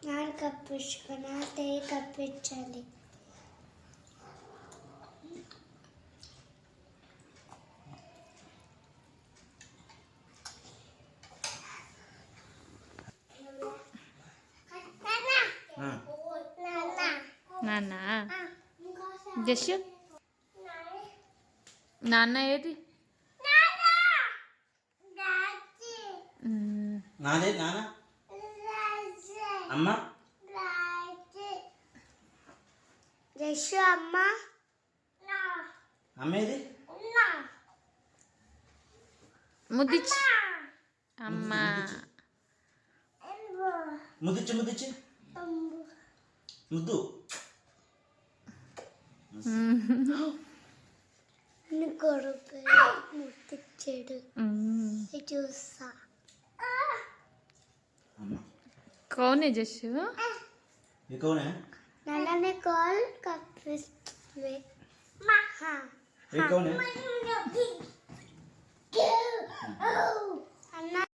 ನಾನು ಕಪ್ಪಿಸ್ಕೊಂಡು ಕಪ್ಪಿಚ್ಚಲಿ నాన్న జస్ట్ నాన్న ఏది నాదే నాన్న అమ్మ జస్ట్ అమ్మ అమ్మేది ముద్దిచ్చి అమ్మ ముద్దిచ్చి ముద్దిచ్చి ముద్దు కొడుకు ముద్దిచ్చాడు చూస్తా कौन है जशु ये कौन है नाना ने कॉल कपिस में हाँ ये कौन है